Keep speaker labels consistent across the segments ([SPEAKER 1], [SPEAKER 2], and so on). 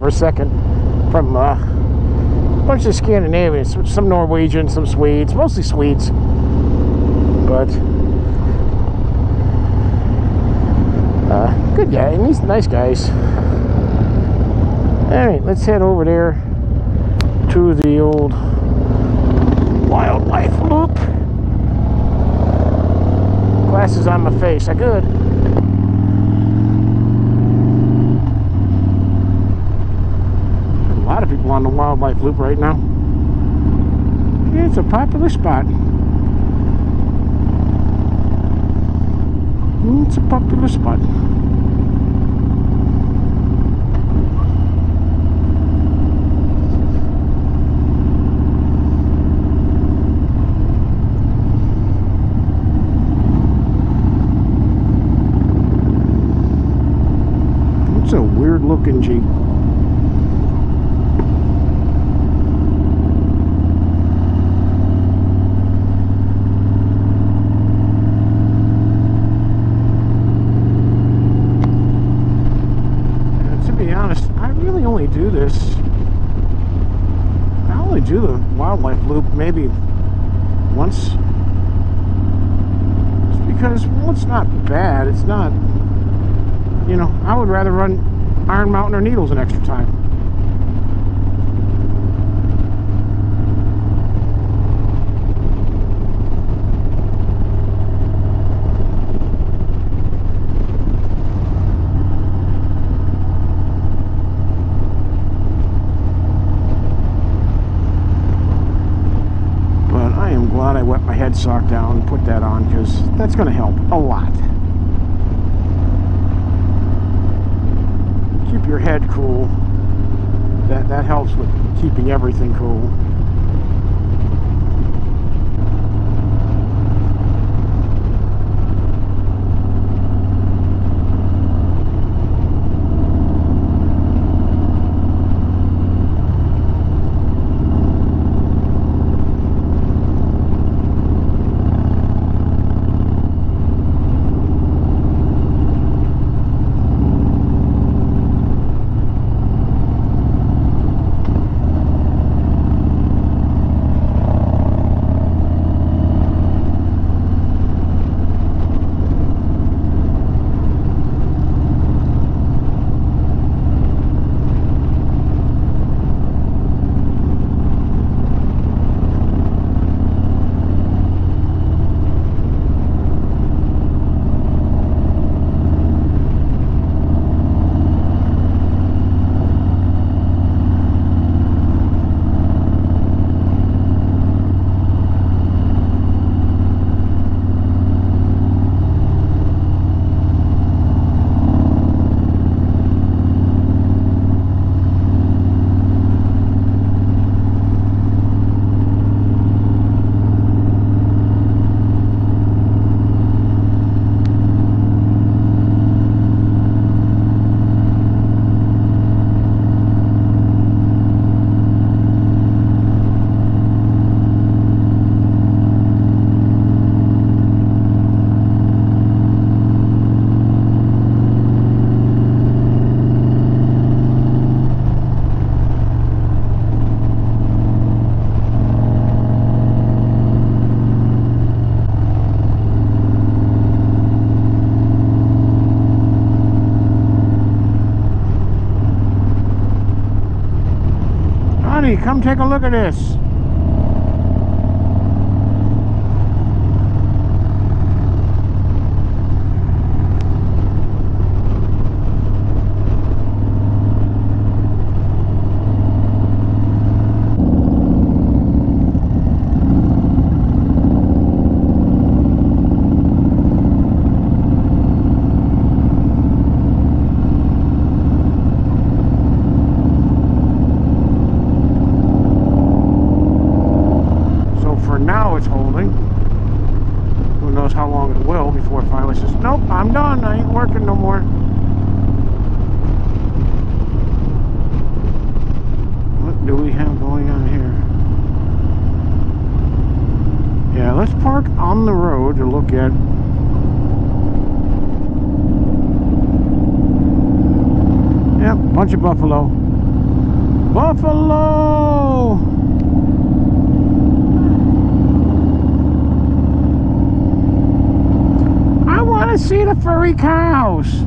[SPEAKER 1] for a second from a bunch of Scandinavians, some Norwegians, some Swedes, mostly Swedes, but good guy, and these nice guys. All right, let's head over there to the old wildlife loop. Glasses on my face, I good. A lot of people on the wildlife loop right now. Yeah, it's a popular spot. It's a popular spot. It's a weird looking Jeep. Do this. I only do the wildlife loop maybe once. It's because, well, it's not bad. It's not, you know, I would rather run Iron Mtn or Needles an extra time. I wet my head sock down and put that on because that's going to help a lot. Keep your head cool. That helps with keeping everything cool. Come take a look at this. Nope, I'm done. I ain't working no more. What do we have going on here? Yeah, let's park on the road to look at. Yep, bunch of buffalo. Buffalo! I want to see the furry cows.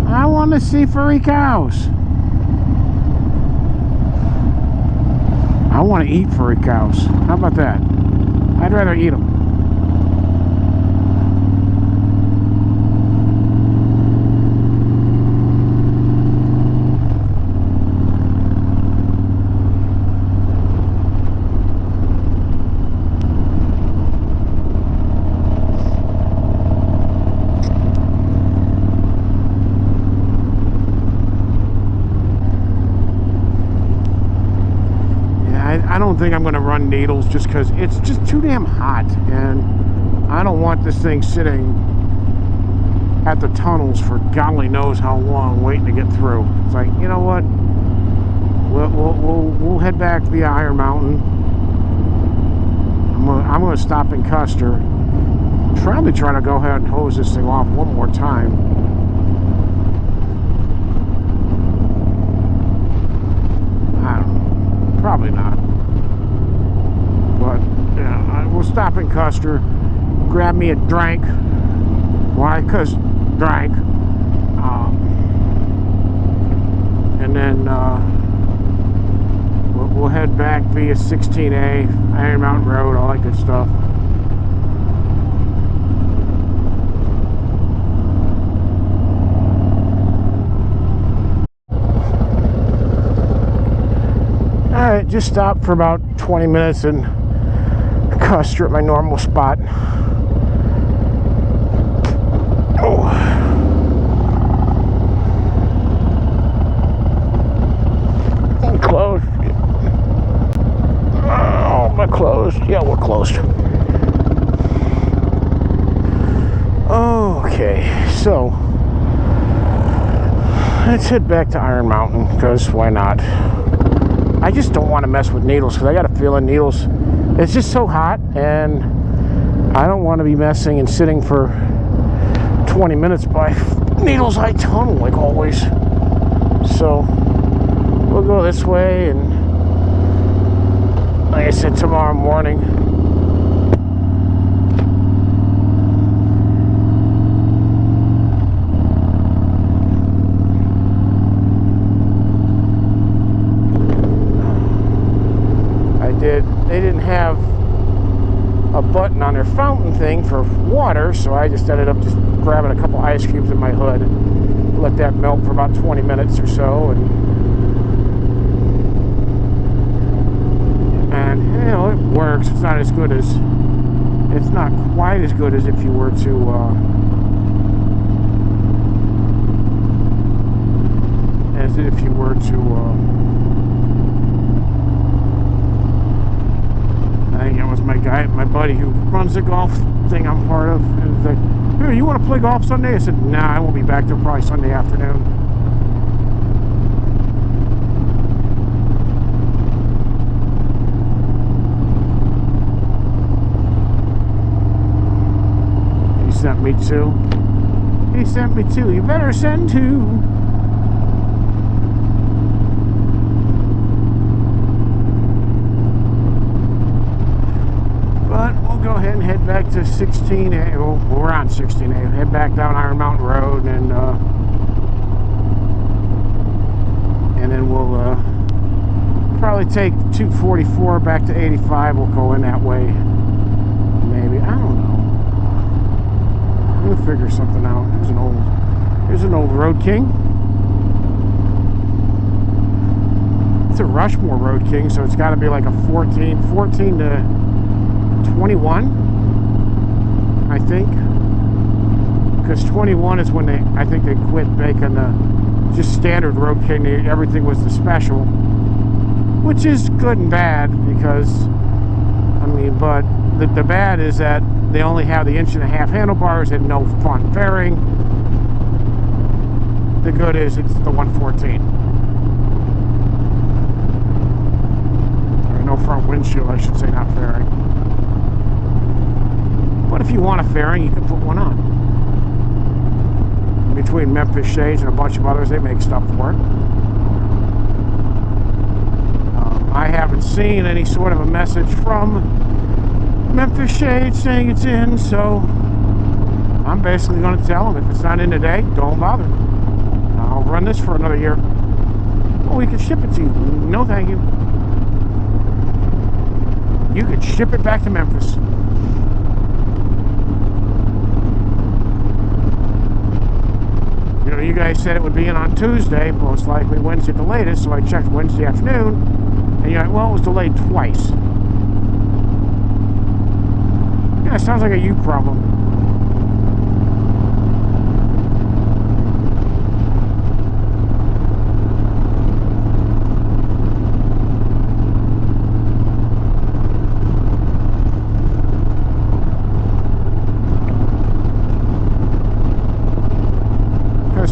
[SPEAKER 1] I want to see furry cows. I want to eat furry cows. How about that? I'd rather eat them. I don't think I'm going to run Needles just because it's just too damn hot, and I don't want this thing sitting at the tunnels for golly knows how long waiting to get through. It's like, you know what? We'll head back via Iron Mountain. I'm going to stop in Custer. Probably try to go ahead and hose this thing off one more time. I don't know. Probably not. But yeah, we'll stop in Custer, grab me a drink. Why? Because drink. And then we'll head back via 16A, Iron Mountain Road, all that good stuff. Alright, just stopped for about 20 minutes in Custer at my normal spot. Oh. Closed. Oh, am I closed? Yeah, we're closed. Okay, so let's head back to Iron Mountain, because why not? I just don't want to mess with Needles, because I got a feeling Needles, it's just so hot, and I don't want to be messing and sitting for 20 minutes by Needles High Tunnel like always. So we'll go this way, and like I said, tomorrow morning they didn't have a button on their fountain thing for water, so I just ended up just grabbing a couple ice cubes in my hood, let that melt for about 20 minutes or so, and you know, it works. It's not as good as, it's not quite as good as if you were to I think it was my buddy who runs the golf thing I'm part of, and he's like, "Here, you want to play golf Sunday?" I said, "Nah, I won't be back till probably Sunday afternoon." He sent me two. He sent me two. You better send two. Go ahead and head back to 16A. Well, we're on 16A. Head back down Iron Mountain Road, and then we'll probably take 244 back to 85. We'll go in that way. Maybe, I don't know. We'll figure something out. Here's an old Road King. It's a Rushmore Road King, so it's got to be like a 14 to 21, I think, because 21 is when I think they quit making the just standard Road King. Everything was the special, which is good and bad, because I mean, but the bad is that they only have the 1.5 inch handlebars and no front fairing. The good is it's the 114, or no front windshield, I should say, not fairing. But if you want a fairing, you can put one on. between Memphis Shades and a bunch of others. They make stuff for it. I haven't seen any sort of a message from Memphis Shades saying it's in, so I'm basically going to tell them if it's not in today, don't bother. I'll run this for another year. Oh, we could ship it to you. No, thank you. You could ship it back to Memphis. You know, you guys said it would be in on Tuesday, most likely Wednesday at the latest, so I checked Wednesday afternoon, and you're like, well, it was delayed twice. Yeah, it sounds like a you problem.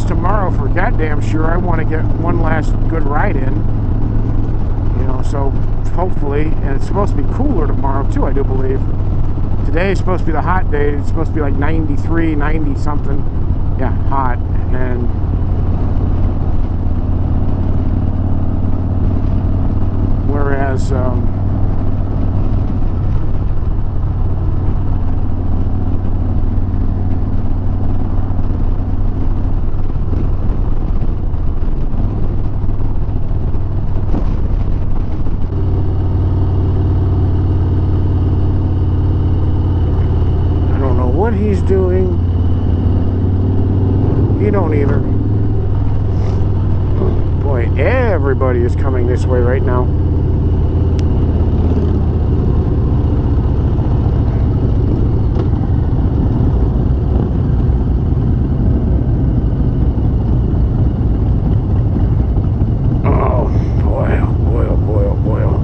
[SPEAKER 1] Tomorrow, for goddamn sure, I want to get one last good ride in, you know, so hopefully, and it's supposed to be cooler tomorrow too, I do believe. Today is supposed to be the hot day. It's supposed to be like 93, 90 something. Yeah, hot. And whereas what he's doing, he don't either. Boy, everybody is coming this way right now. Oh boy, oh boy, oh boy, oh boy, oh.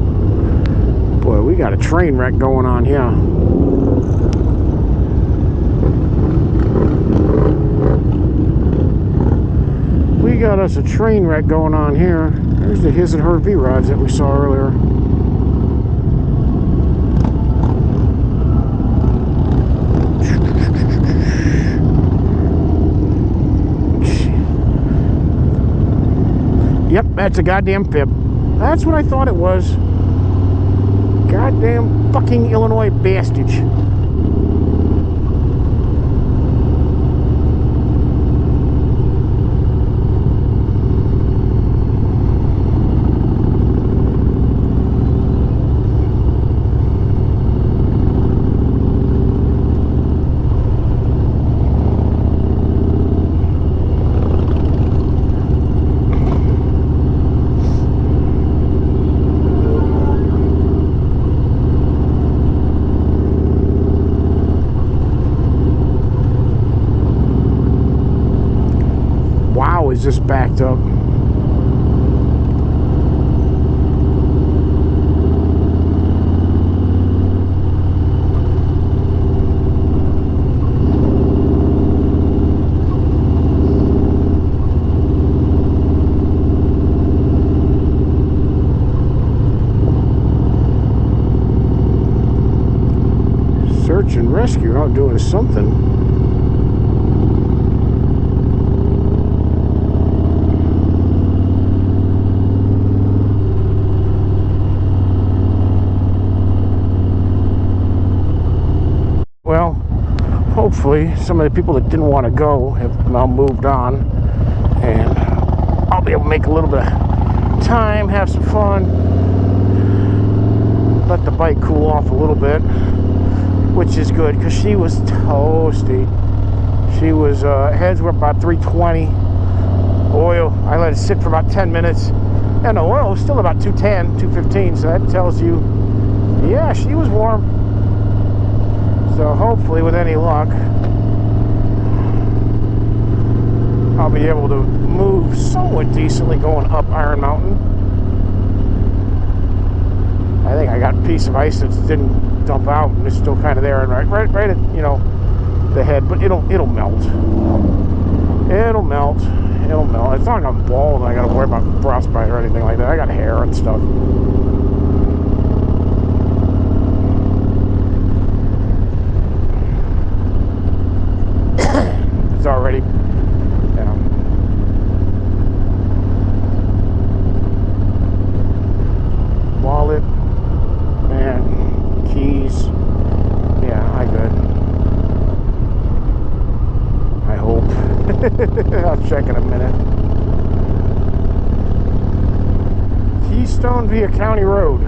[SPEAKER 1] Boy, we got a train wreck going on here. We got us a train wreck going on here. There's the his and her V-rods that we saw earlier. Yep, that's a goddamn fib. That's what I thought it was. Goddamn fucking Illinois bastage. Is just backed up. Search and rescue out doing something. Well, hopefully some of the people that didn't want to go have now moved on, and I'll be able to make a little bit of time, have some fun, let the bike cool off a little bit, which is good because she was toasty. She was heads were about 320. Oil, I let it sit for about 10 minutes, and the oil was still about 210, 215. So that tells you, yeah, she was warm. So hopefully, with any luck, I'll be able to move somewhat decently going up Iron Mountain. I think I got a piece of ice that didn't dump out and it's still kind of there, and right at, you know, the head, but it'll melt. It'll melt. It's not like I'm bald and I got to worry about frostbite or anything like that. I got hair and stuff. It's already Keystone via County Road.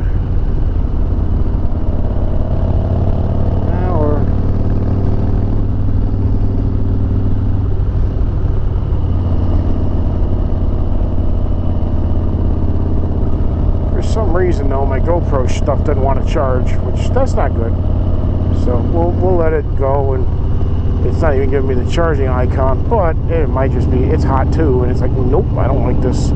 [SPEAKER 1] For some reason though, my GoPro stuff didn't want to charge, which that's not good. So we'll let it go, and it's not even giving me the charging icon, but it might just be it's hot too, and it's like, nope, I don't like this.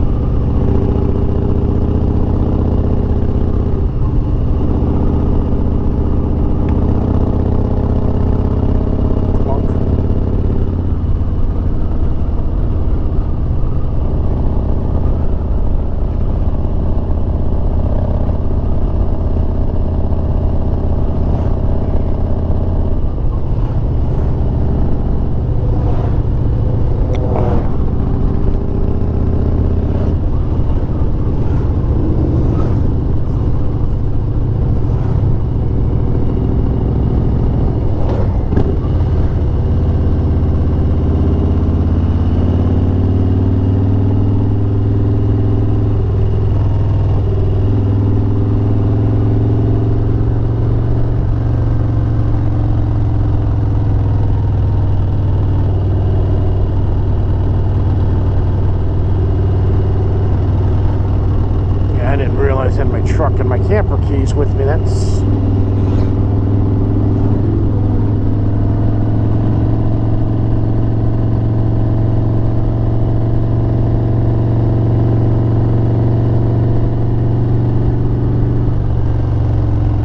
[SPEAKER 1] Truck and my camper keys with me. That's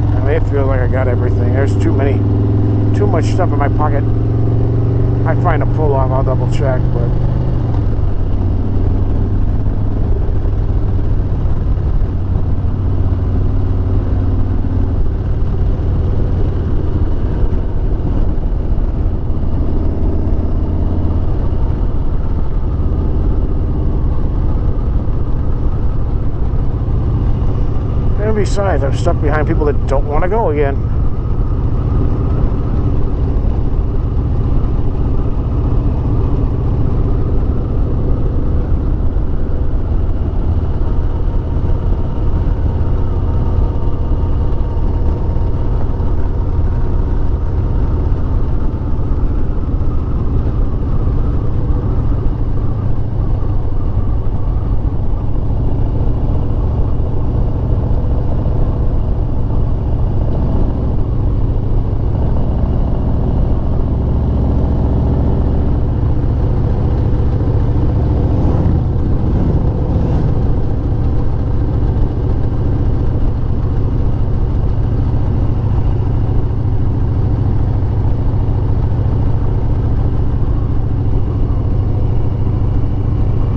[SPEAKER 1] I mean, it feels like I got everything. There's too much stuff in my pocket. I find a pull off, I'll double check, but besides, I'm stuck behind people that don't want to go again.